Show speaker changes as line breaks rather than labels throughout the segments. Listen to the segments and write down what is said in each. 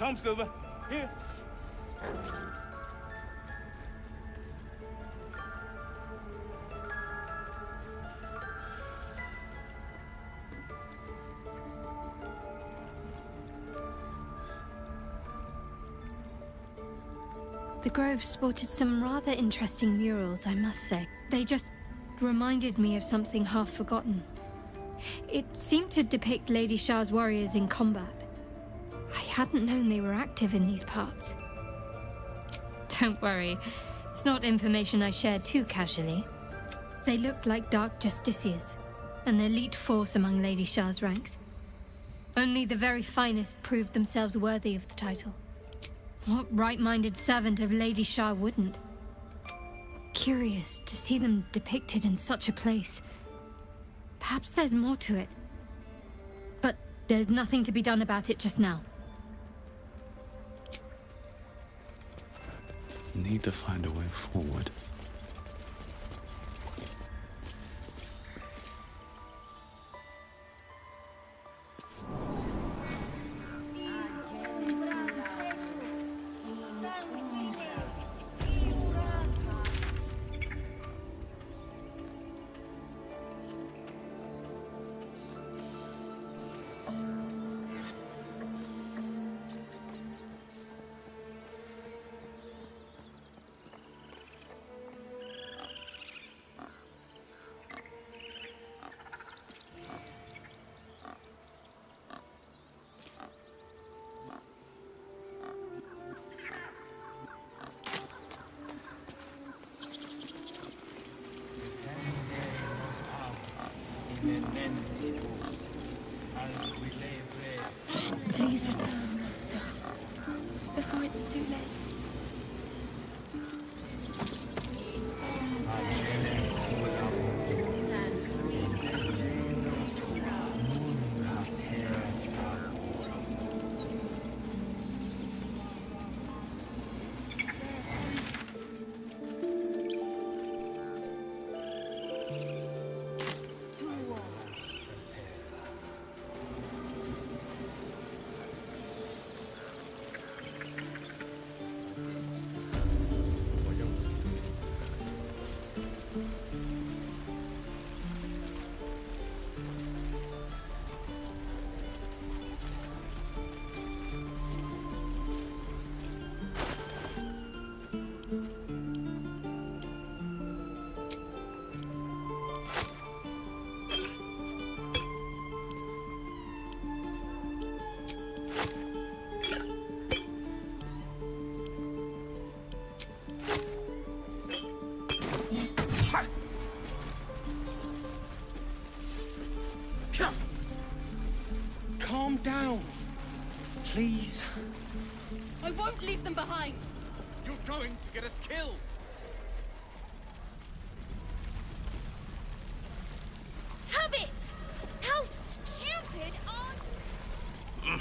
Come, Silver. Here.
The Grove sported some rather interesting murals, I must say. They just reminded me of something half forgotten. It seemed to depict Lady Shah's warriors in combat. I hadn't known they were active in these parts. Don't worry, it's not information I share too casually. They looked like dark justiciars, an elite force among Lady Shah's ranks. Only the very finest proved themselves worthy of the title. What right-minded servant of Lady Shah wouldn't? Curious to see them depicted in such a place. Perhaps there's more to it. But there's nothing to be done about it just now.
Need to find a way forward.
Please return, Master, before it's too late.
Calm down. Please.
I won't leave them behind!
You're going to get us killed.
Have it! How stupid are you?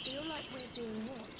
Feel like we're being watched.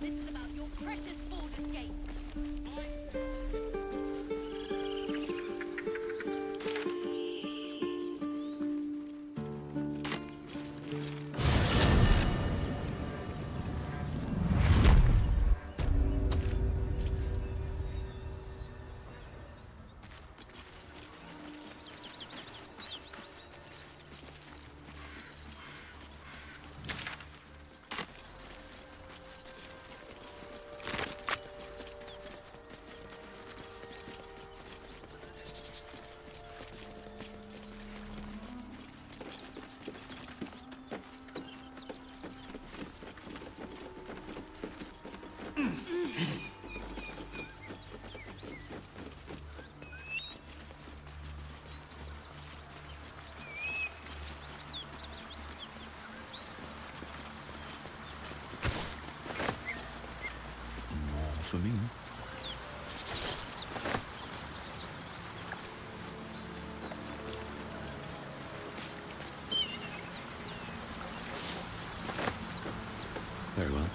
This is about your precious Baldur's Gate.
me. Very well.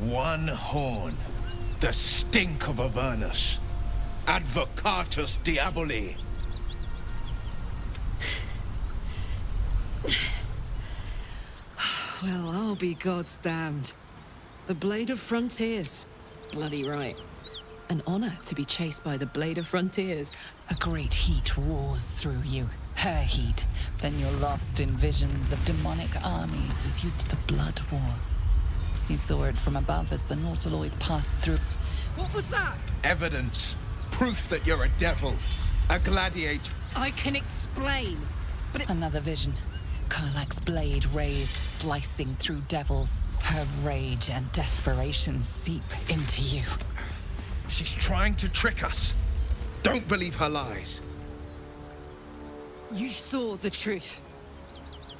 One horn. The stink of Avernus. Advocatus Diaboli.
Well, I'll be God's damned. The Blade of Frontiers. Bloody right. An honor to be chased by the Blade of Frontiers.
A great heat roars through you. Her heat. Then you're lost in visions of demonic armies as you did the Blood War. You saw it from above as the Nautiloid passed through.
What was that?
Evidence. Proof that you're a devil. A gladiator.
I can explain.
Another vision. Karlach's blade raised, slicing through devils. Her rage and desperation seep into you.
She's trying to trick us. Don't believe her lies.
You saw the truth.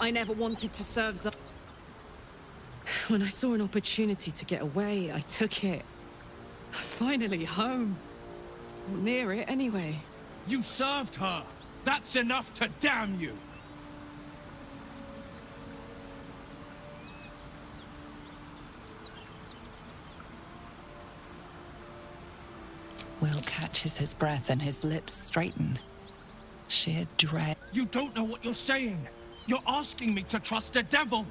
I never wanted to serve Zar. When I saw an opportunity to get away, I took it. Finally home. Or near it, anyway.
You served her. That's enough to damn you.
Will catches his breath and his lips straighten. Sheer dread.
You don't know what you're saying. You're asking me to trust a devil.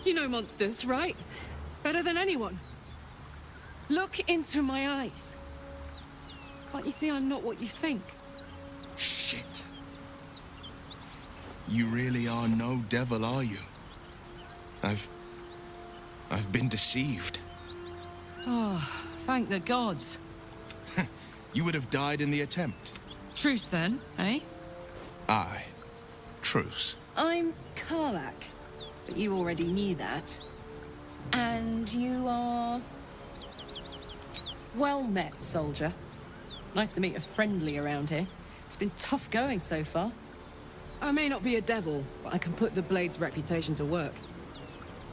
You know monsters, right? Better than anyone. Look into my eyes. Can't you see I'm not what you think?
Shit. You really are no devil, are you? I've been deceived.
Oh, thank the gods.
You would have died in the attempt.
Truce then, eh?
Aye. Truce.
I'm Karlach, but you already knew that. And you are... Well met, soldier. Nice to meet a friendly around here. It's been tough going so far. I may not be a devil, but I can put the Blade's reputation to work.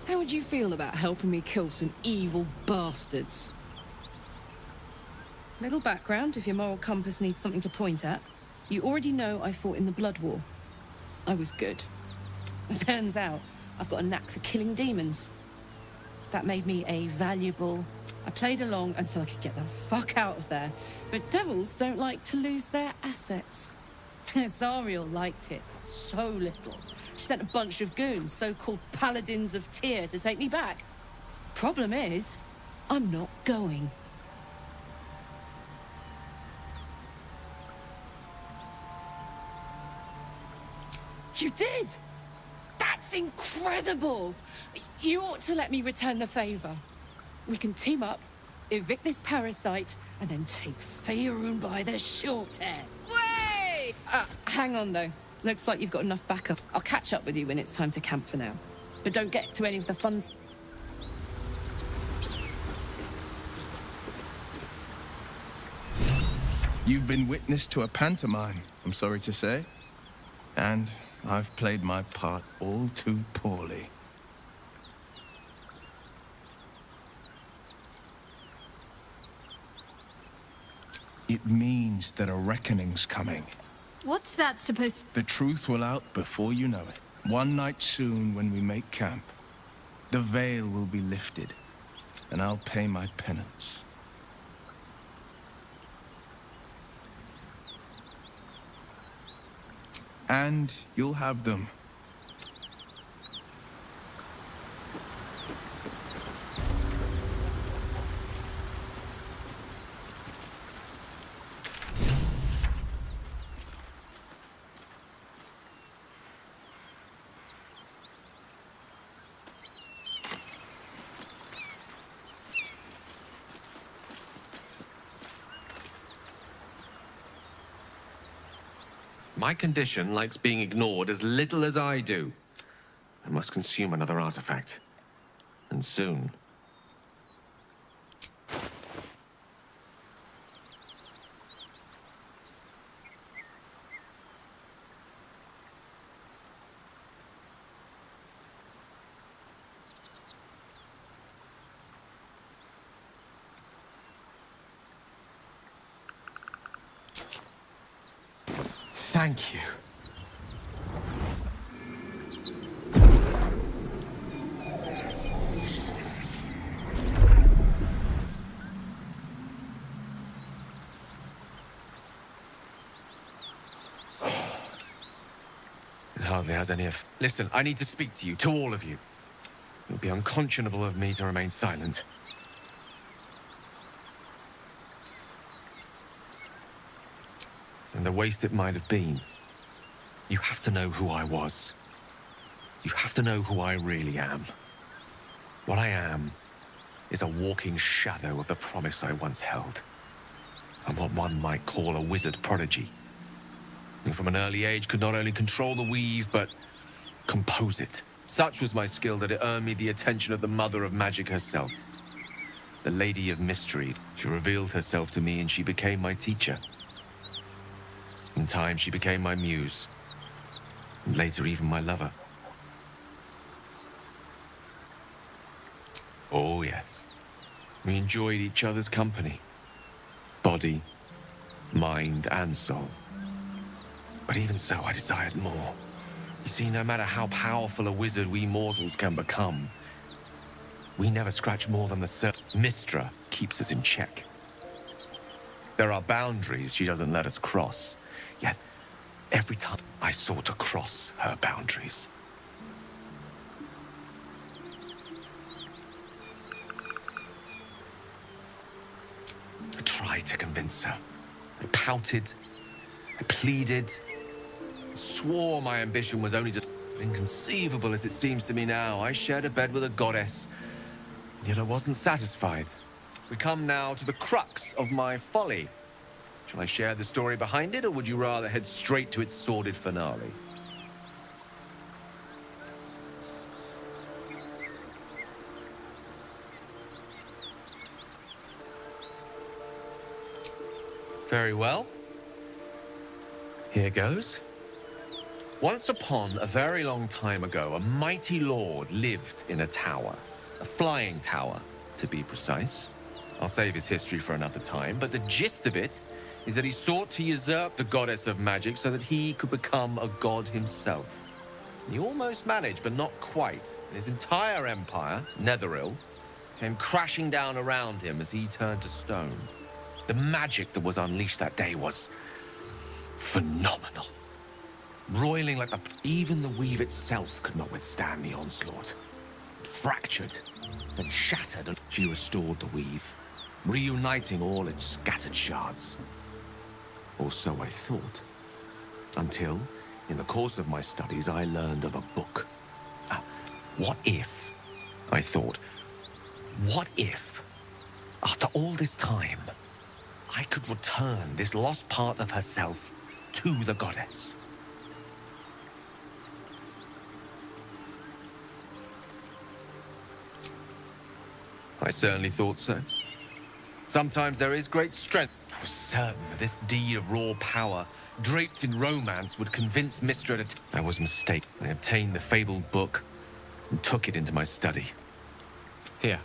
How would you feel about helping me kill some evil bastards? Little background, if your moral compass needs something to point at. You already know I fought in the Blood War. I was good. It turns out I've got a knack for killing demons. That made me a valuable... I played along until I could get the fuck out of there. But devils don't like to lose their assets. Zariel liked it so little. She sent a bunch of goons, so-called paladins of Tyr, to take me back. Problem is, I'm not going. You did! That's incredible! You ought to let me return the favor. We can team up, evict this parasite, and then take Faerun by the short hair. Way! Hang on, though. Looks like you've got enough backup. I'll catch up with you when it's time to camp for now. But don't get to any of the fun...
You've been witness to a pantomime, I'm sorry to say. And I've played my part all too poorly. It means that a reckoning's coming.
What's that supposed to...
The truth will out before you know it. One night soon, when we make camp, the veil will be lifted, and I'll pay my penance. And you'll have them.
My condition likes being ignored as little as I do. I must consume another artifact. And soon. Thank you. It hardly has any of... Listen, I need to speak to you, to all of you. It would be unconscionable of me to remain silent. And the waste it might have been. You have to know who I was. You have to know who I really am. What I am is a walking shadow of the promise I once held. I'm what one might call a wizard prodigy. And from an early age could not only control the weave, but compose it. Such was my skill that it earned me the attention of the mother of magic herself. The Lady of Mystery. She revealed herself to me and she became my teacher. In time, she became my muse. And later, even my lover. Oh, yes. We enjoyed each other's company. Body, mind, and soul. But even so, I desired more. You see, no matter how powerful a wizard we mortals can become, we never scratch more than the surface. Mystra keeps us in check. There are boundaries she doesn't let us cross. Yet, every time I sought to cross her boundaries. I tried to convince her. I pouted. I pleaded. Swore my ambition was only just inconceivable as it seems to me now. I shared a bed with a goddess, yet I wasn't satisfied. We come now to the crux of my folly. Shall I share the story behind it, or would you rather head straight to its sordid finale? Very well. Here goes. Once upon a very long time ago, a mighty lord lived in a tower. A flying tower, to be precise. I'll save his history for another time, but the gist of it is that he sought to usurp the goddess of magic so that he could become a god himself. He almost managed, but not quite. His entire empire, Netheril, came crashing down around him as he turned to stone. The magic that was unleashed that day was phenomenal. Roiling like the... Even the weave itself could not withstand the onslaught. It fractured, then shattered, and she restored the weave, reuniting all its scattered shards. Or so I thought. Until, in the course of my studies, I learned of a book. What if, I thought, what if, after all this time, I could return this lost part of herself to the goddess? I certainly thought so. Sometimes there is great strength. I was certain that this deed of raw power, draped in romance, would convince Mystra to... I was mistaken. I obtained the fabled book and took it into my study. Here.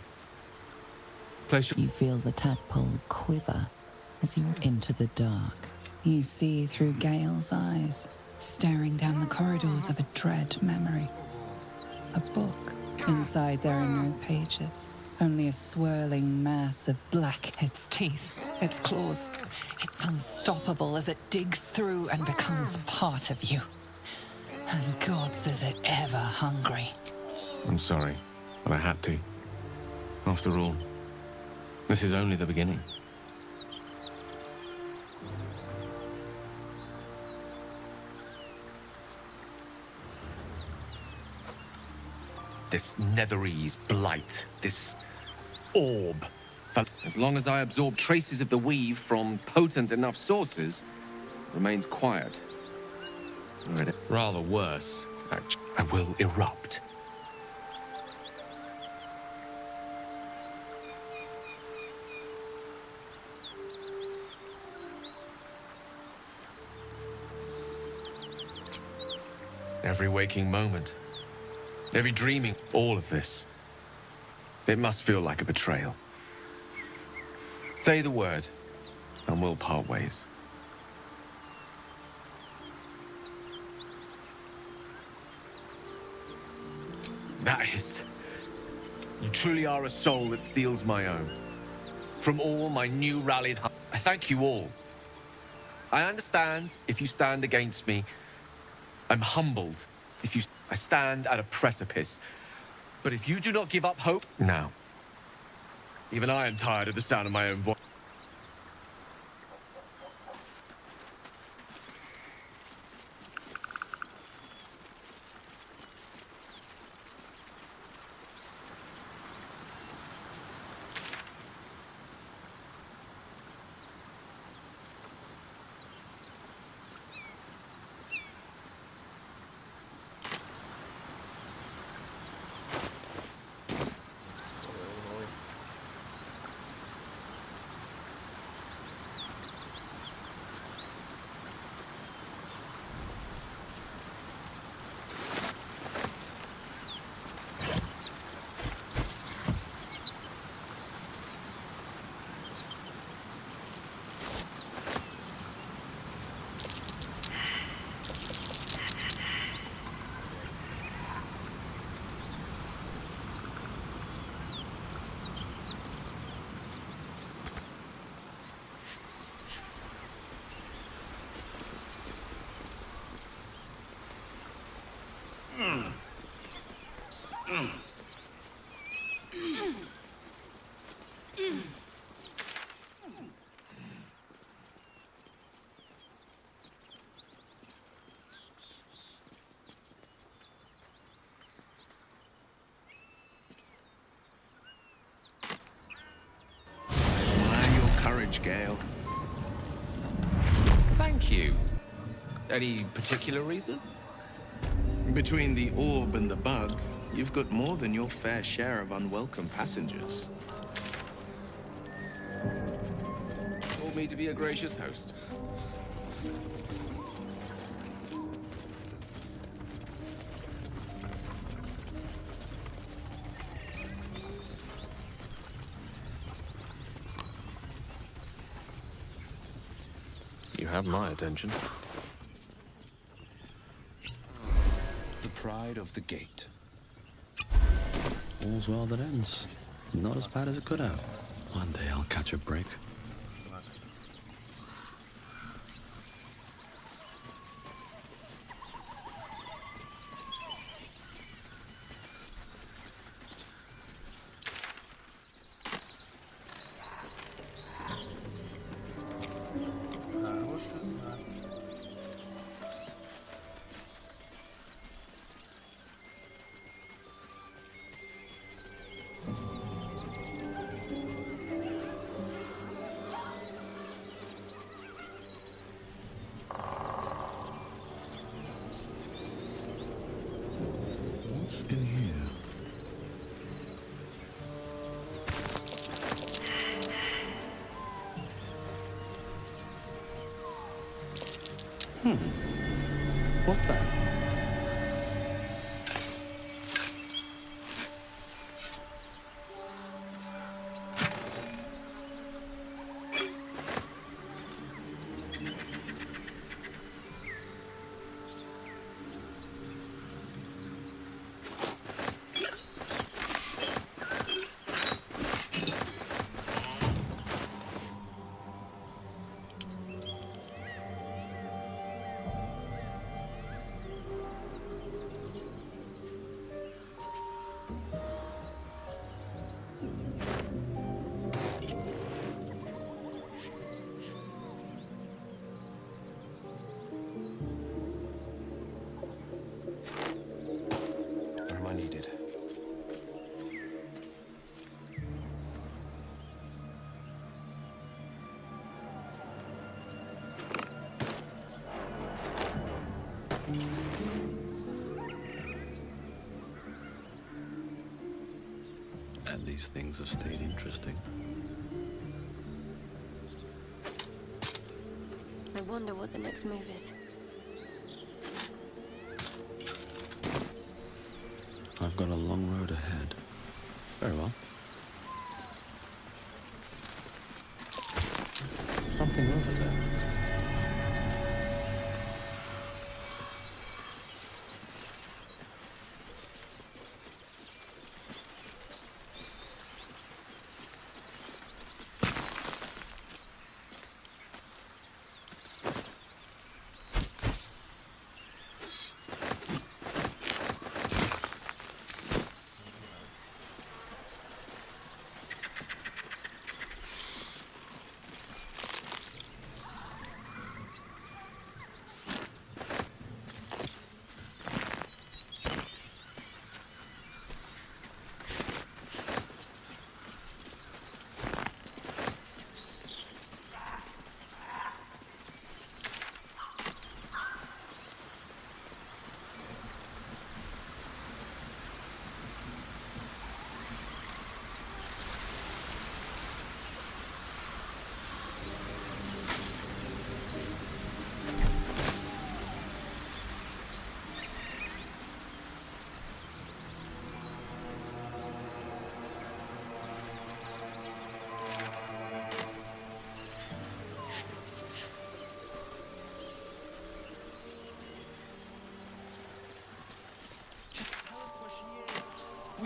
Place your...
You feel the tadpole quiver as you into the dark. You see through Gale's eyes, staring down the corridors of a dread memory. A book. Inside there are no pages. Only a swirling mass of black. Its teeth, its claws. It's unstoppable as it digs through and becomes part of you. And gods, is it ever hungry.
I'm sorry, but I had to. After all, this is only the beginning.
This Netherese blight, this orb. As long as I absorb traces of the weave from potent enough sources, remains quiet.
Rather worse, actually.
I will erupt. Every waking moment, every dreaming, all of this. It must feel like a betrayal. Say the word, and we'll part ways. That is. You truly are a soul that steals my own. From all my new rallied I thank you all. I understand if you stand against me. I'm humbled if you... I stand at a precipice. But if you do not give up hope... Now. Even I am tired of the sound of my own voice.
Gale.
Thank you. Any particular reason?
Between the orb and the bug, you've got more than your fair share of unwelcome passengers.
Told me to be a gracious host. You have my attention.
The pride of the gate. All's well that ends. Not as bad as it could have. One day I'll catch a break.
What's in here?
What's that?
Where am I needed? And these things have stayed interesting.
I wonder what the next move is.
I've got a long road ahead. Very well.
Something over there.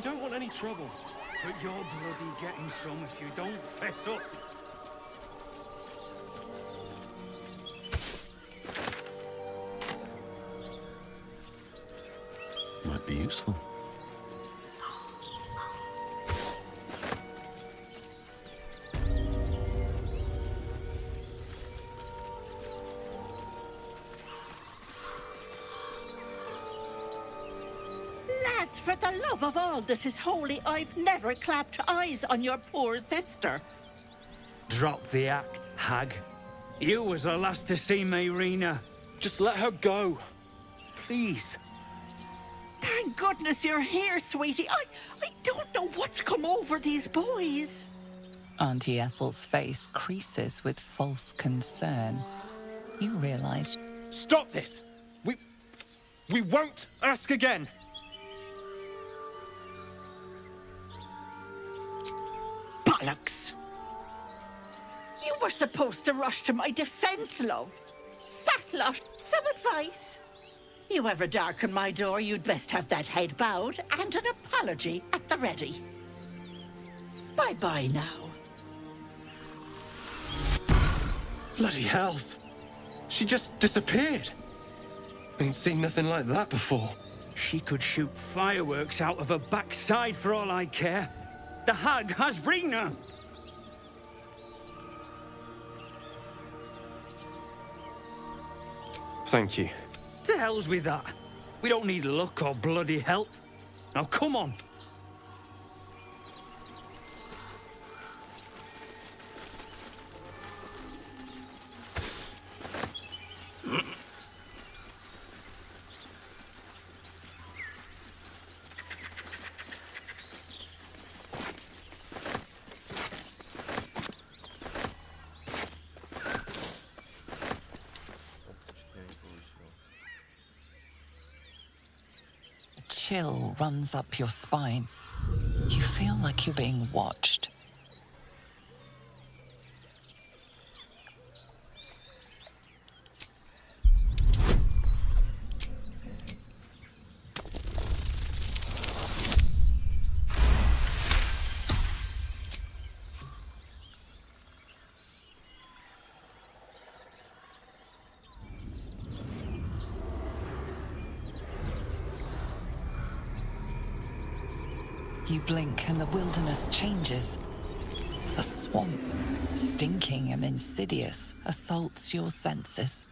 don't want any trouble.
But you're bloody getting some if you don't fess up.
Might be useful.
Lads, for the love of all that is holy, I've never clapped eyes on your poor sister.
Drop the act, hag. You was the last to see me, Rena.
Just let her go. Please.
Thank goodness you're here, sweetie. I don't know what's come over these boys.
Auntie Ethel's face creases with false concern. You realize
Stop this! We won't ask again!
Bollocks! You were supposed to rush to my defense, love. Fat lot. Some advice? You ever darken my door, you'd best have that head bowed and an apology at the ready. Bye-bye now.
Bloody hells. She just disappeared. Ain't seen nothing like that before.
She could shoot fireworks out of her backside for all I care. The hag has Rena.
Thank you.
To hell's with that. We don't need luck or bloody help. Now come on.
a chill runs up your spine. You feel like you're being watched. You blink and the wilderness changes. A swamp, stinking and insidious, assaults your senses.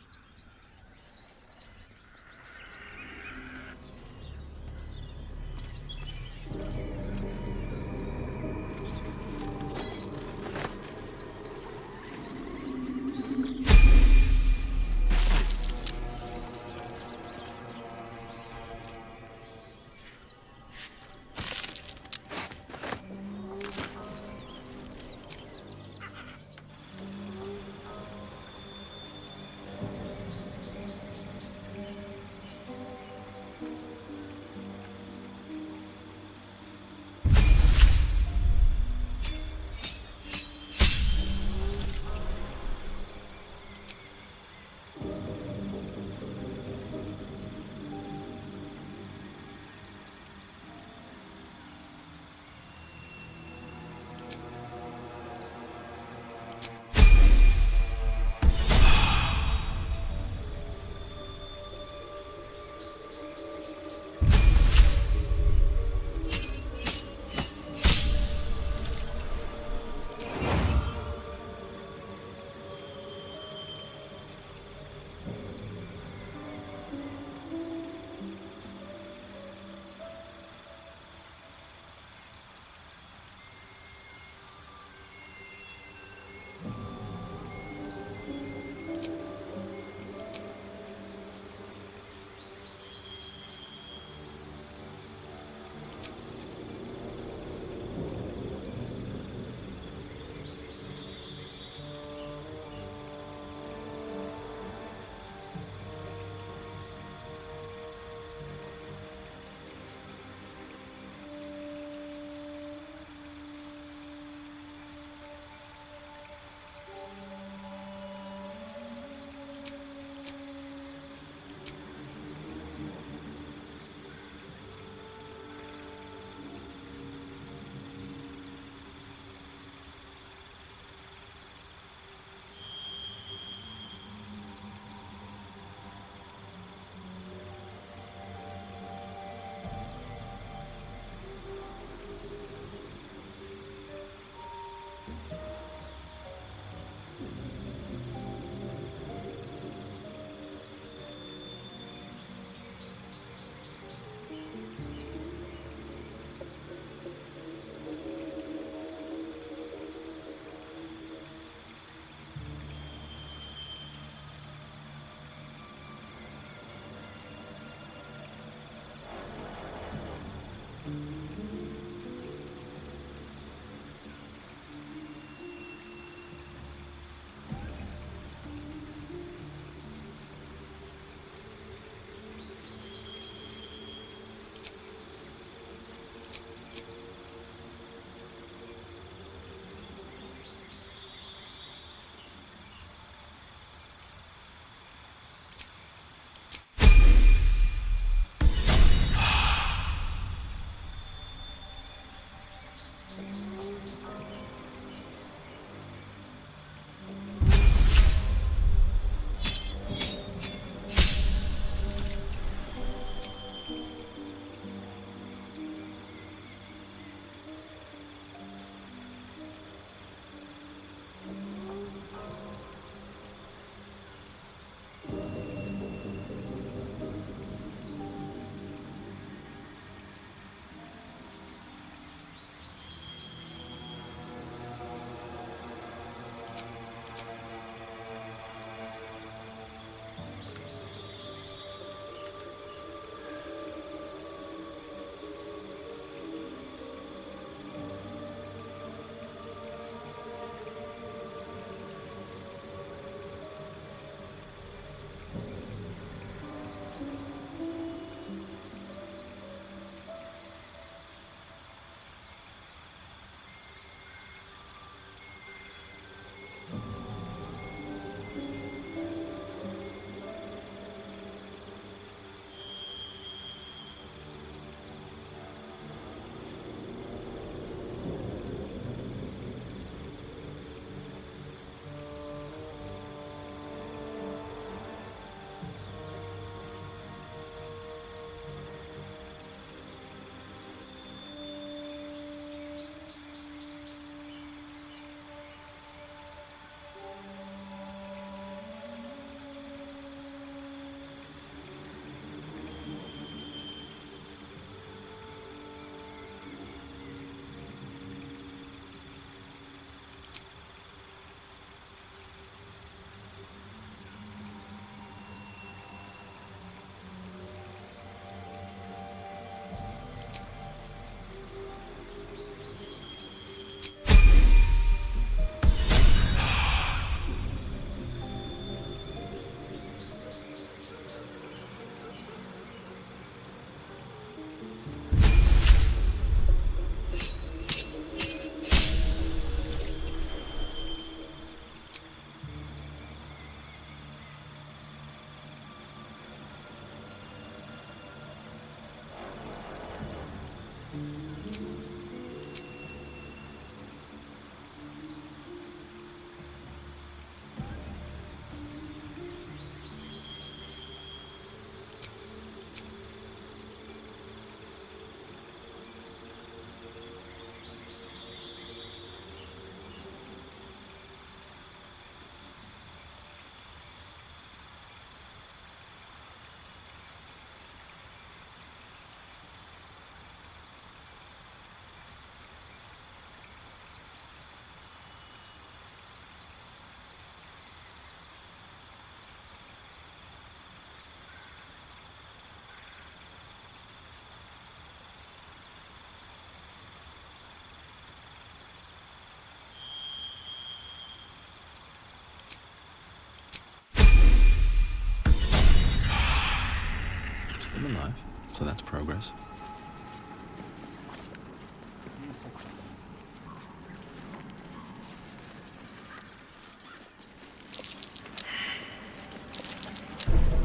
I'm alive, so that's progress.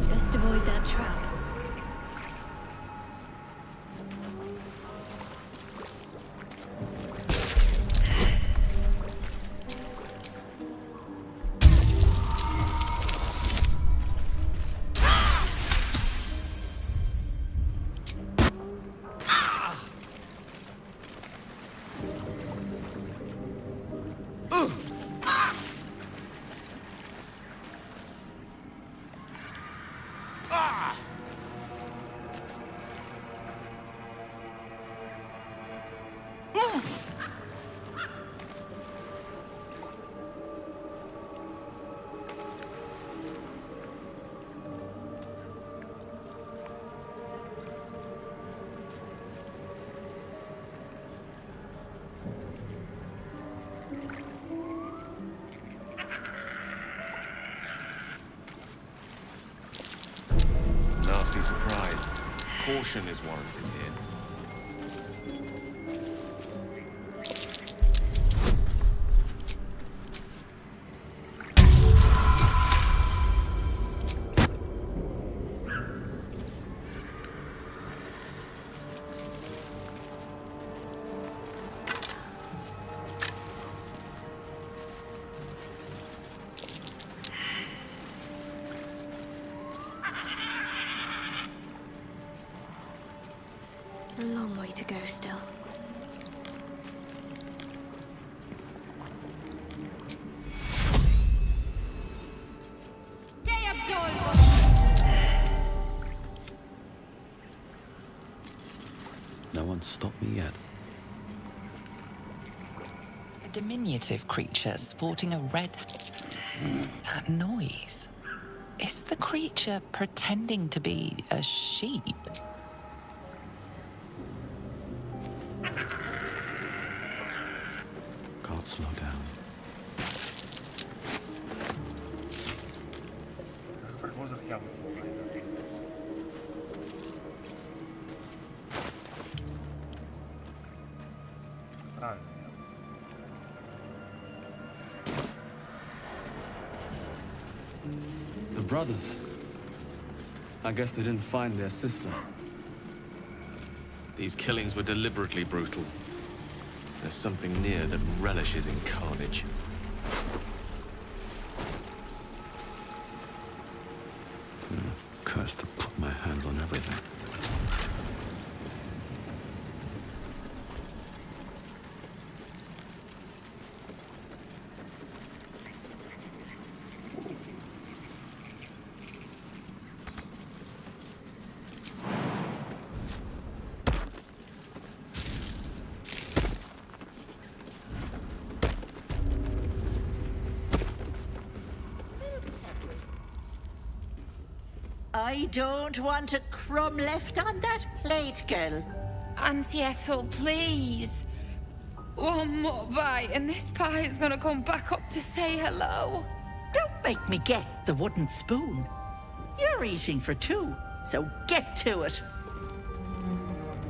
Best avoid that trap.
Nasty surprise. Caution is warranted here.
A long way to go still.
No one's stopped me yet.
A diminutive creature sporting a red... That noise. Is the creature pretending to be a sheep?
Can't slow down.
The brothers. I guess they didn't find their sister.
These killings were deliberately brutal. There's something near that relishes in carnage.
Cursed to put my hands on everything.
I don't want a crumb left on that plate, girl.
Auntie Ethel, please. One more bite and this pie is gonna come back up to say hello.
Don't make me get the wooden spoon. You're eating for two, so get to it.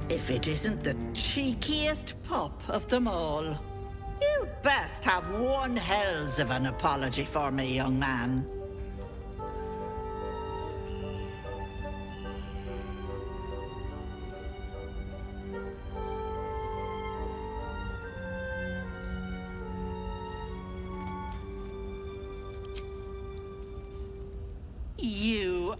If it isn't the cheekiest pup of them all. You'd best have one hells of an apology for me, young man. You...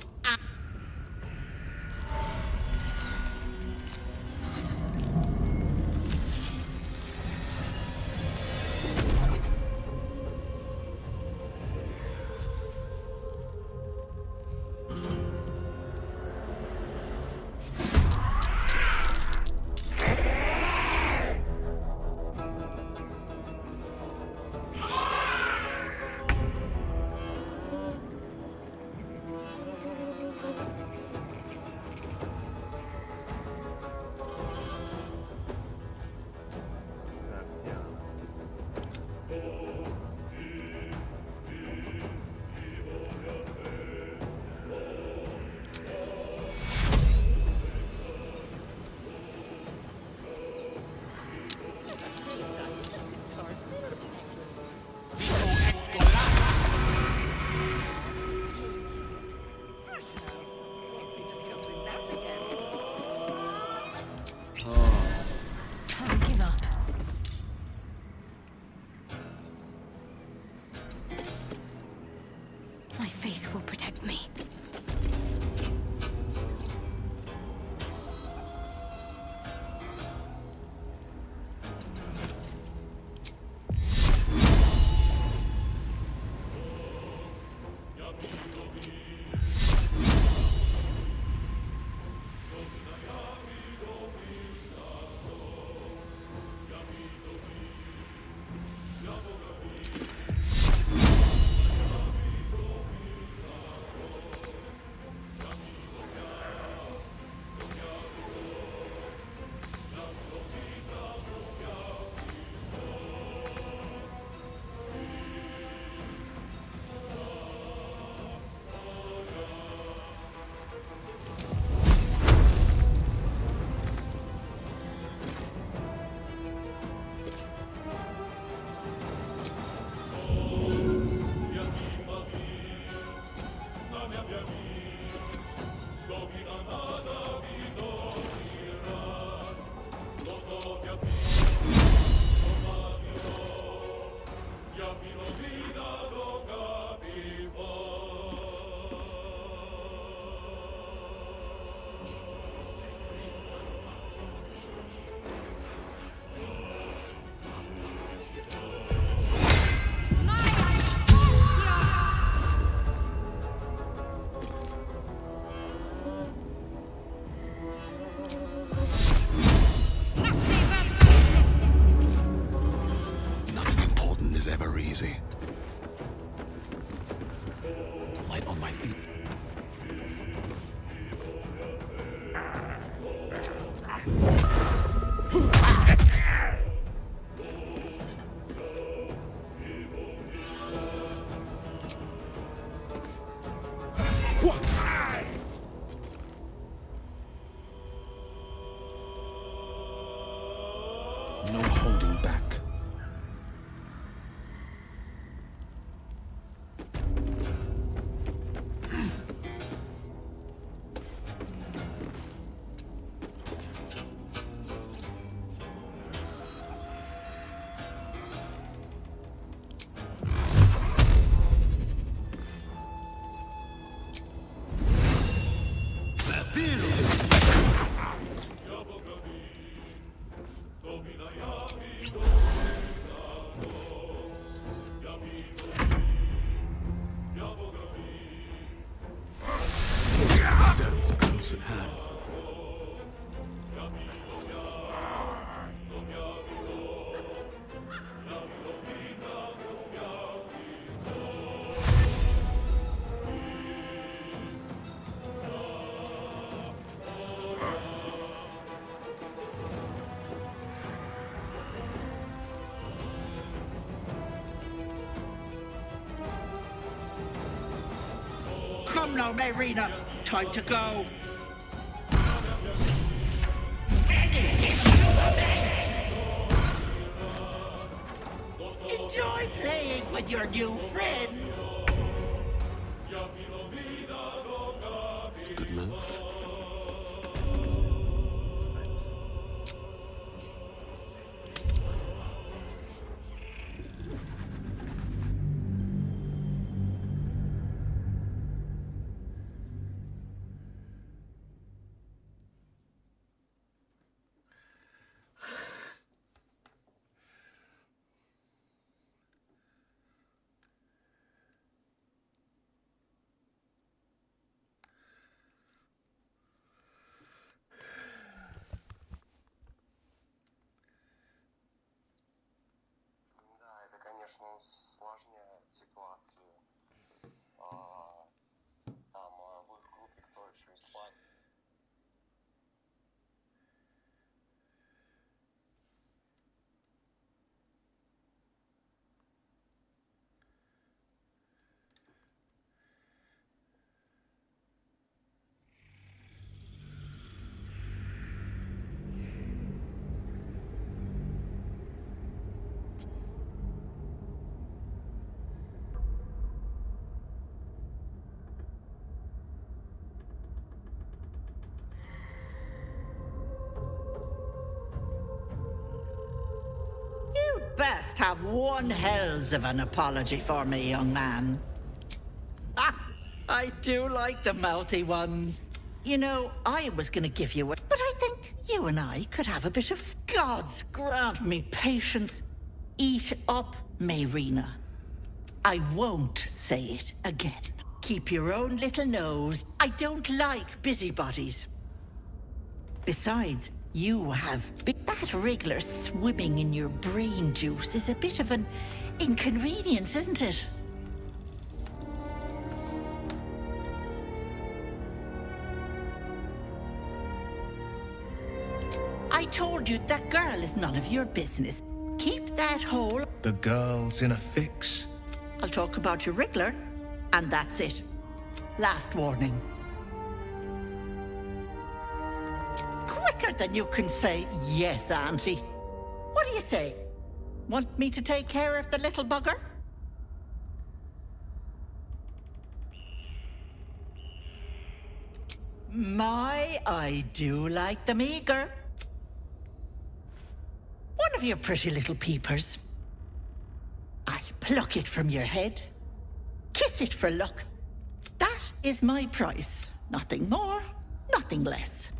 Death's close at hand.
Come now, Marina. Time to go. Enjoy playing with your new friends.
Good move.
Конечно, усложняет ситуацию. Там в их группе кто еще испанец?
You'd best have one hells of an apology for me, young man. Ah, I do like the mouthy ones. You know, I was gonna give you a... But I think you and I could have a bit of... Gods grant me patience. Eat up, Marina. I won't say it again. Keep your own little nose. I don't like busybodies. Besides, you have... That wriggler swimming in your brain juice is a bit of an inconvenience, isn't it? I told you that girl is none of your business. Keep that hole.
The girl's in a fix.
I'll talk about your wriggler, and that's it. Last warning. Quicker than you can say yes, Auntie. What do you say? Want me to take care of the little bugger? My, I do like them eager. One of your pretty little peepers. I pluck it from your head, kiss it for luck. That is my price. Nothing more, nothing less.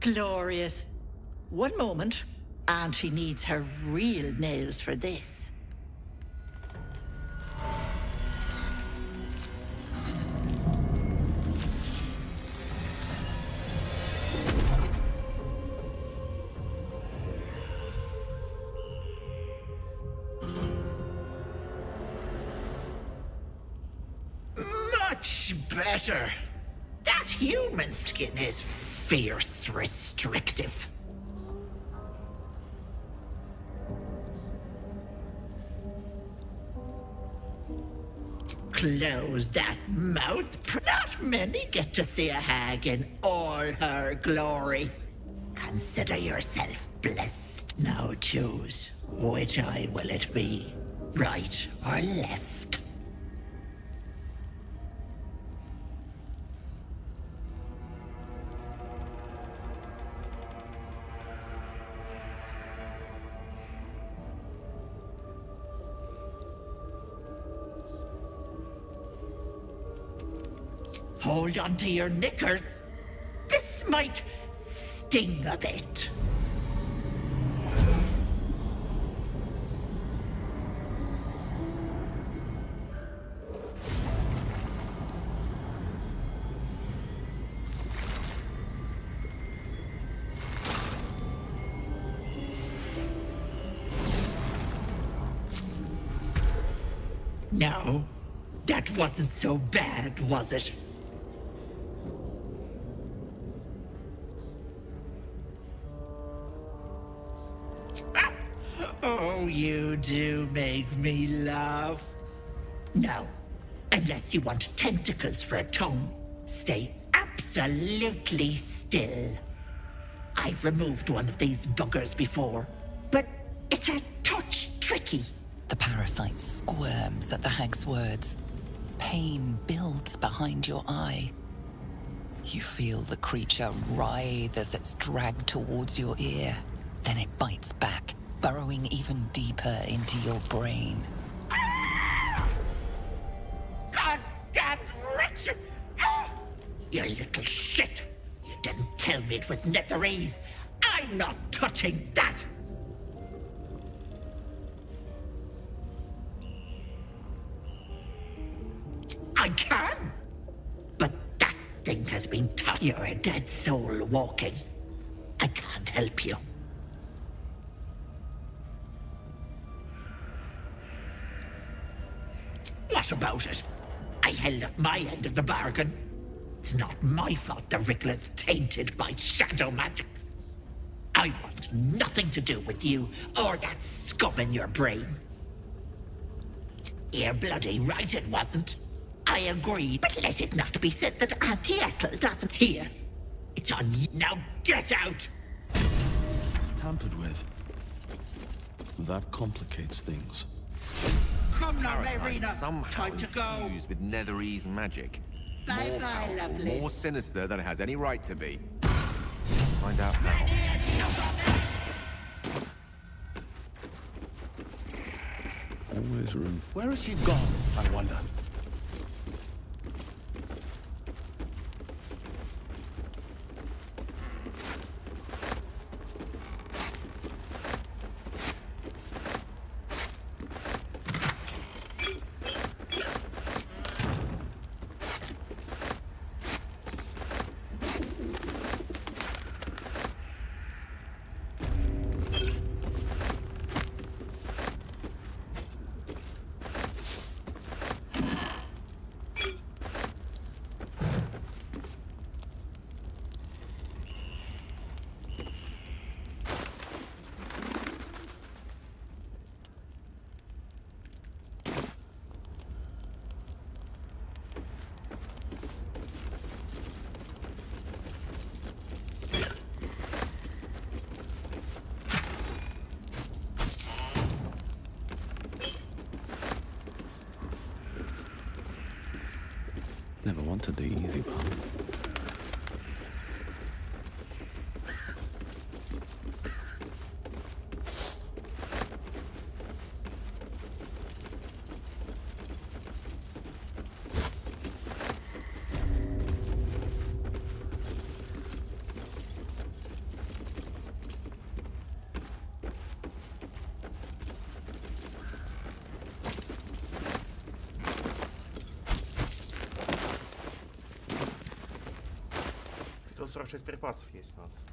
Glorious. One moment. Auntie needs her real nails for this. Much better. That human skin is fierce restrictive. Close that mouth. Not many get to see a hag in all her glory. Consider yourself blessed. Now choose, which eye will it be? Right or left? Hold on to your knickers. This might sting a bit. No, that wasn't so bad, was it? Oh, you do make me laugh. No, unless you want tentacles for a tongue, stay absolutely still. I've removed one of these buggers before, but it's a touch tricky.
The parasite squirms at the hag's words. Pain builds behind your eye. You feel the creature writhe as it's dragged towards your ear. Then it bites back, burrowing even deeper into your brain.
Goddamn wretched! You little shit! You didn't tell me it was Netherese. I'm not touching that! I can! But that thing has been tough. You're a dead soul walking. I can't help you. What about it? I held up my end of the bargain. It's not my fault the Wriggler's tainted by shadow magic. I want nothing to do with you or that scum in your brain. You're bloody right it wasn't. I agree, but let it not be said that Auntie Ethel doesn't hear. It's on you. Now get out!
Tampered with. That complicates things.
Come now,
Parasites
Marina.
somehow
Time to go.
infused with Netherese magic.
Bye
More
bye,
powerful,
lovely.
more sinister than it has any right to be. Let's find out now.
Always room.
Where has she gone, I wonder?
Never wanted the easy part.
Тут 46 припасов есть у нас.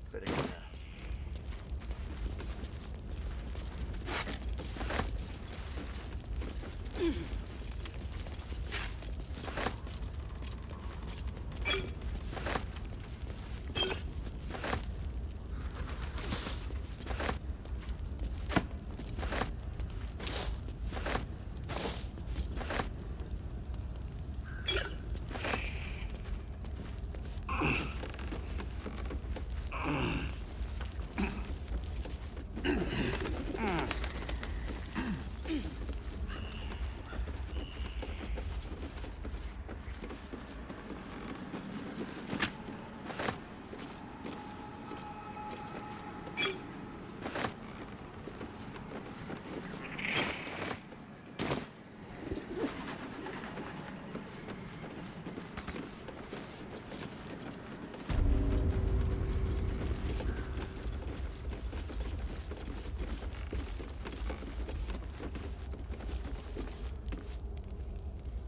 Кстати говоря.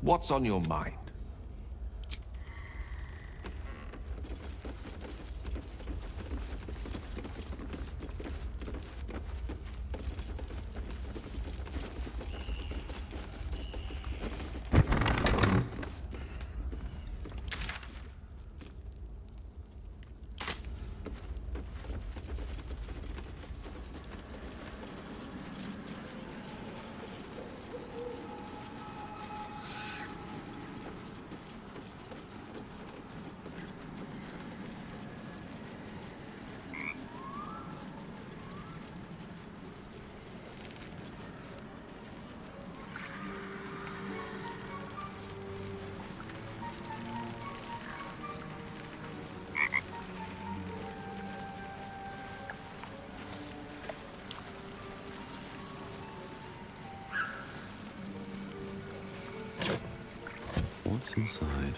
What's on your mind?
What's inside?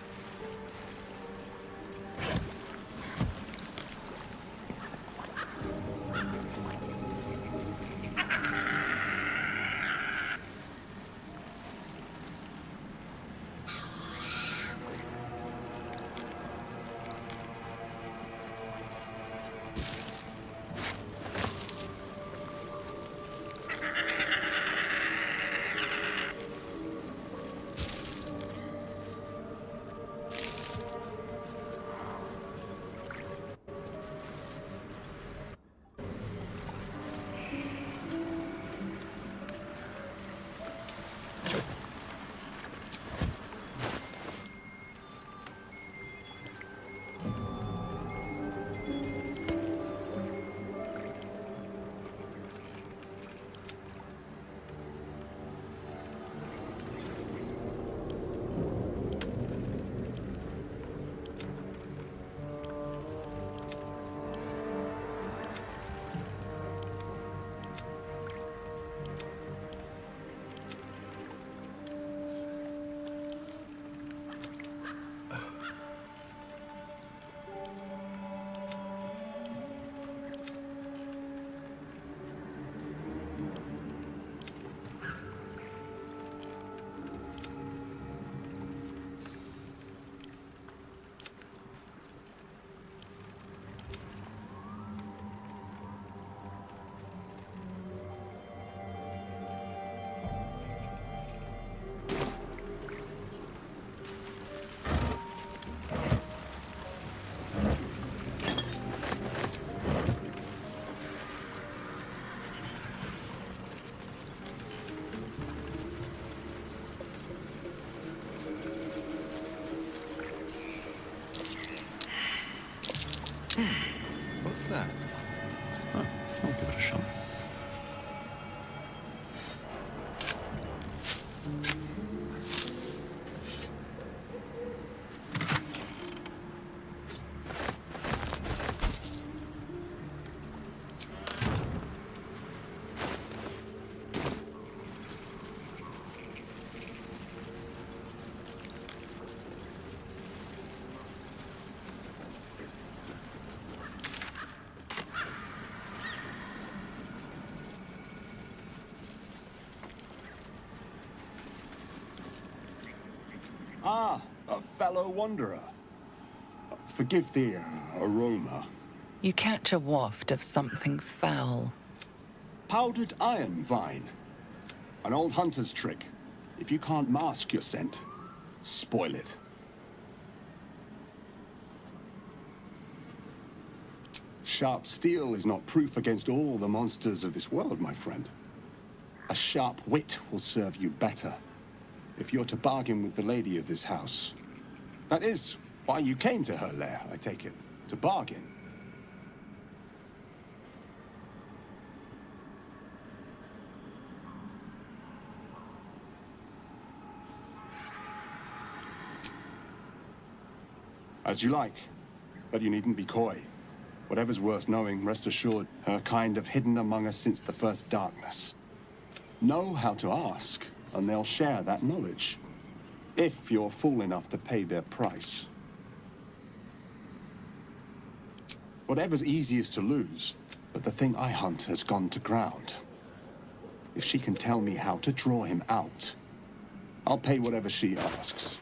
What's that?
Oh, I'll give it a shot.
Ah, a fellow wanderer. Forgive the aroma.
You catch a waft of something foul.
Powdered iron vine. An old hunter's trick. If you can't mask your scent, spoil it. Sharp steel is not proof against all the monsters of this world, my friend. A sharp wit will serve you better if you're to bargain with the lady of this house. That is why you came to her lair, I take it. To bargain. As you like, but you needn't be coy. Whatever's worth knowing, rest assured, her kind have hidden among us since the first darkness. Know how to ask, and they'll share that knowledge. If you're fool enough to pay their price. Whatever's easiest to lose, but the thing I hunt has gone to ground. If she can tell me how to draw him out, I'll pay whatever she asks.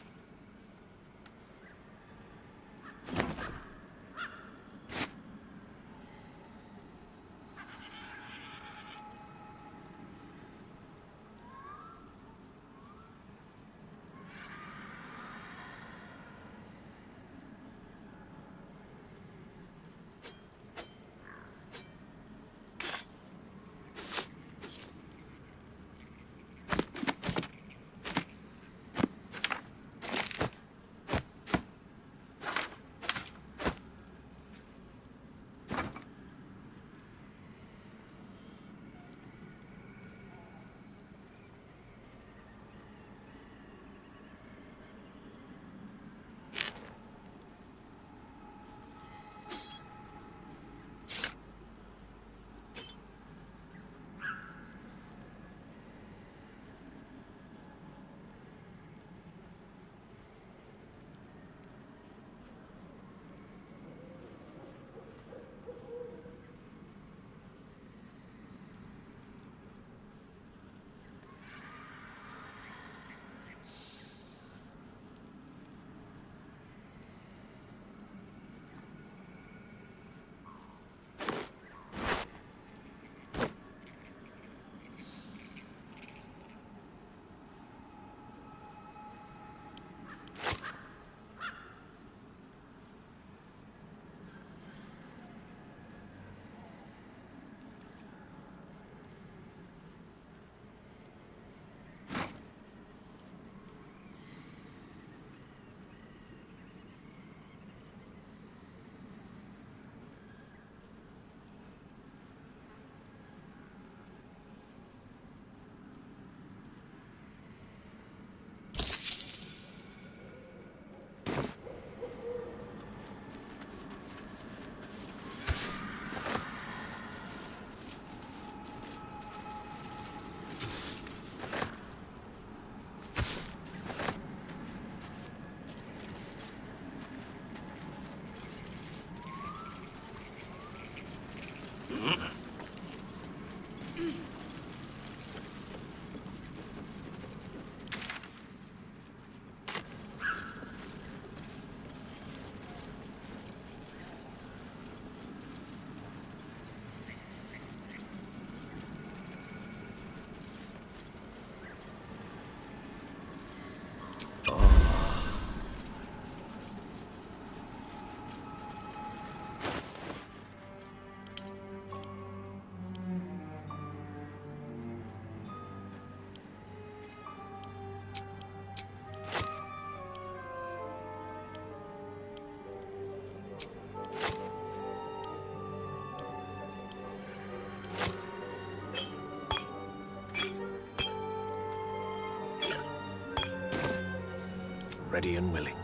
Ready and willing.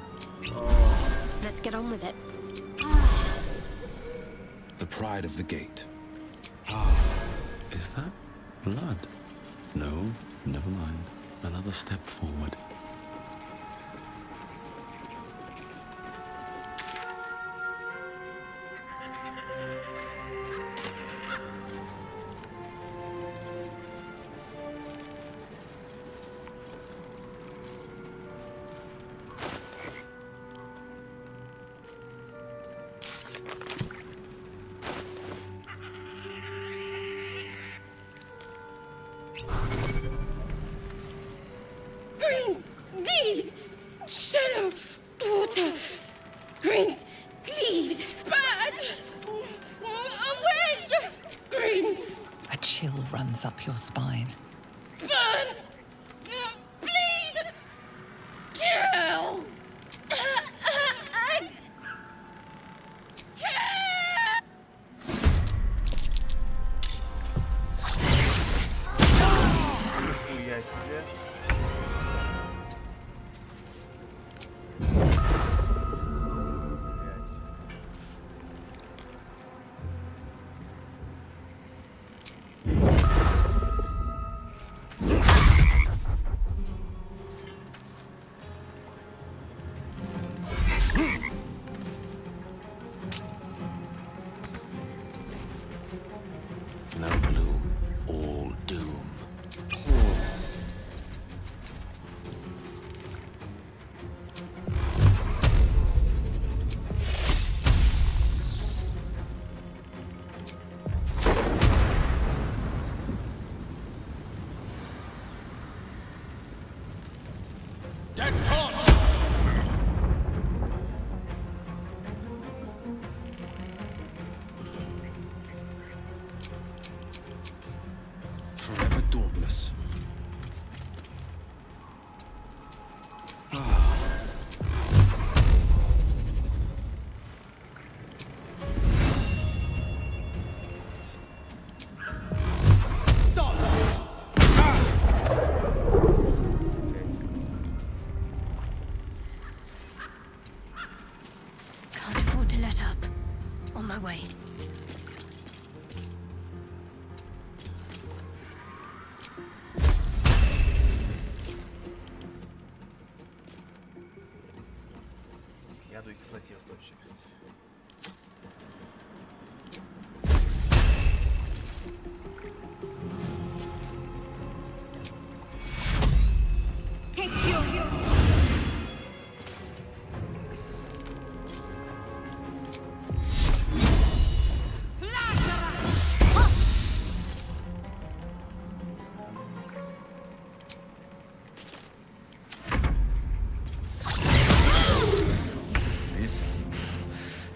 Let's get on with it.
The pride of the gate.
Is that blood? No, never mind. Another step forward.
Green leaves, shallow water. Green leaves, bad. Away. Green.
A chill runs up your spine.
Burn. Bleed. Kill.
Хуя себе.
set up. On my way.
Яду и кислоте устойчивость.
Take your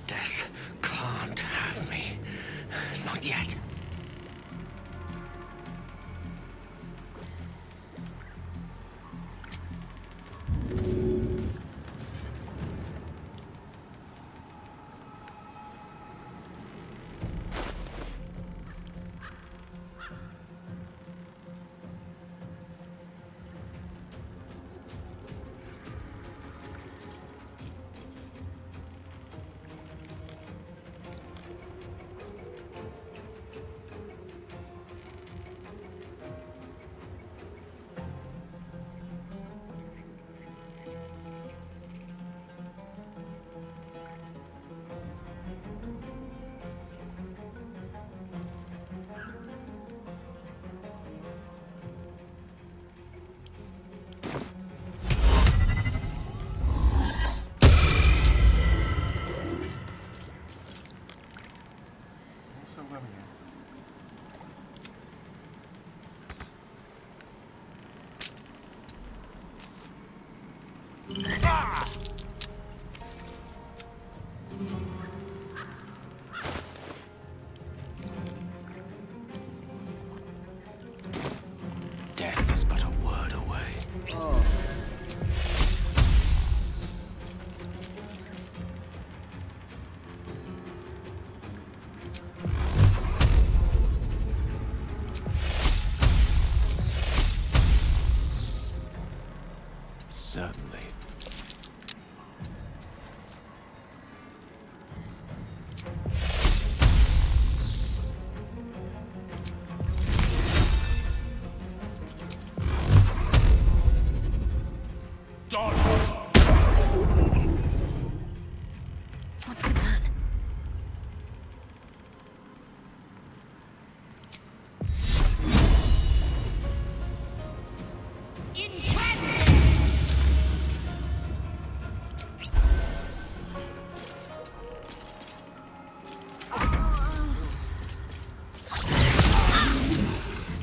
Death can't have me. Not yet.
Все во мне.
Death is but a word away. Certainly.
What's the plan?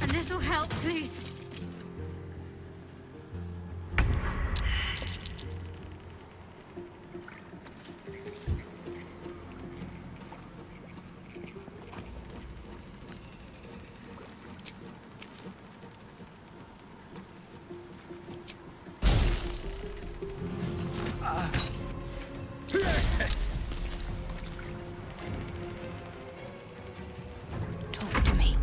A little help, please.
Talk to me.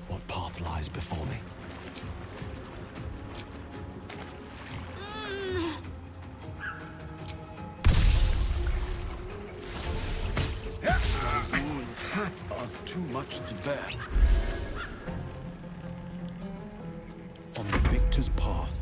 What path lies before me?
Those wounds are too much to bear. On the victor's path.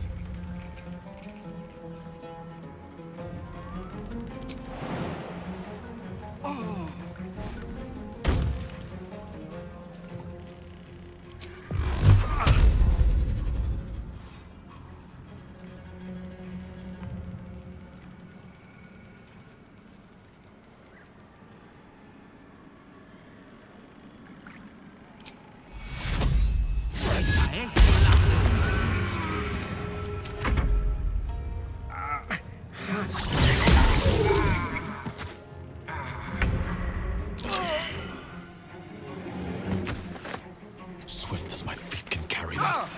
Esta
Swift as my feet can carry them.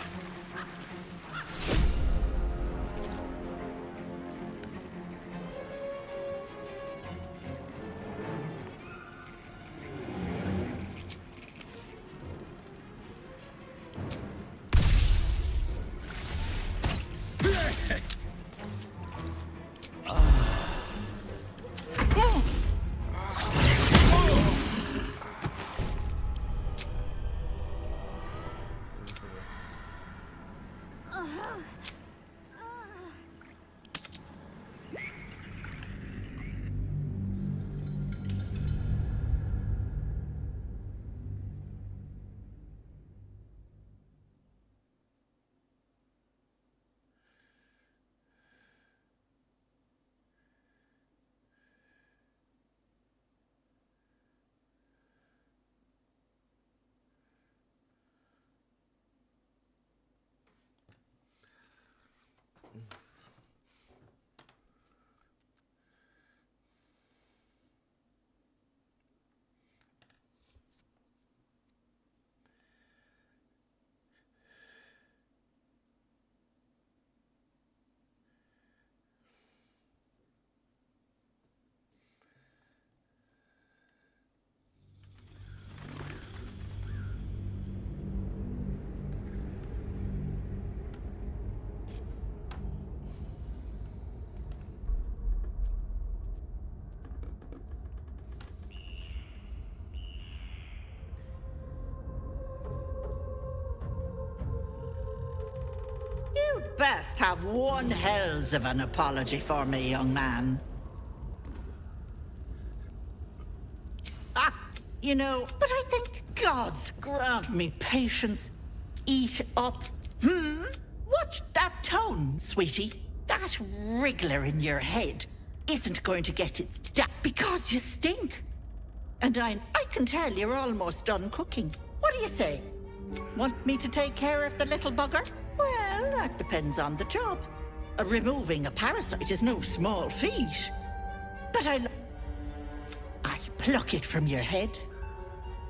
You'd best have one hells of an apology for me, young man. You know, but I think God's grant me patience. Eat up. Watch that tone, sweetie. That wriggler in your head isn't going to get its because you stink. And I can tell you're almost done cooking. What do you say? Want me to take care of the little bugger? Well, that depends on the job. Removing a parasite is no small feat. But I pluck it from your head,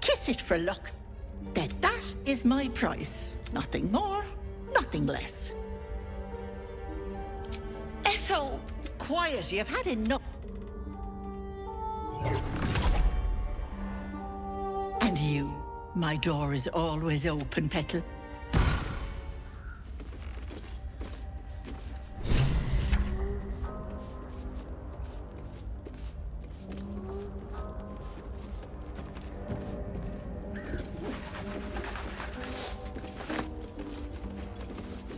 kiss it for luck. That is my price. Nothing more, nothing less.
Ethel!
Quiet, you've had enough. And you, my door is always open, Petal.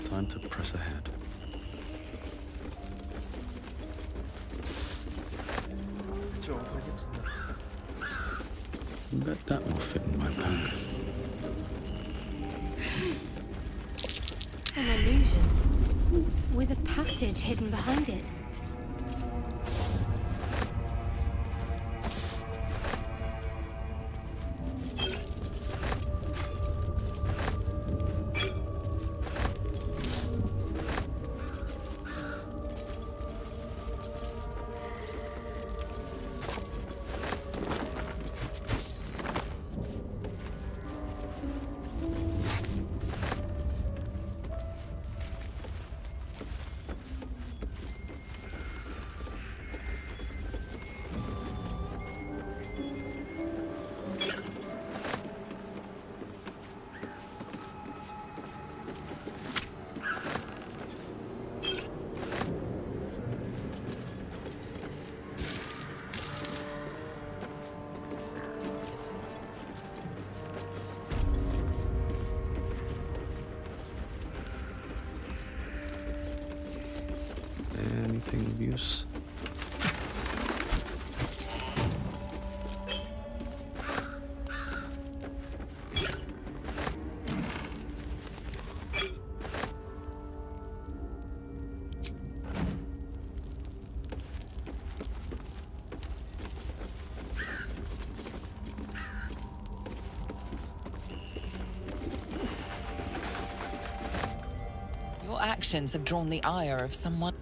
Time to press ahead. Bet that will fit in my bag.
An illusion, with a passage hidden behind it.
Anything of use?
Your actions have drawn the ire of someone.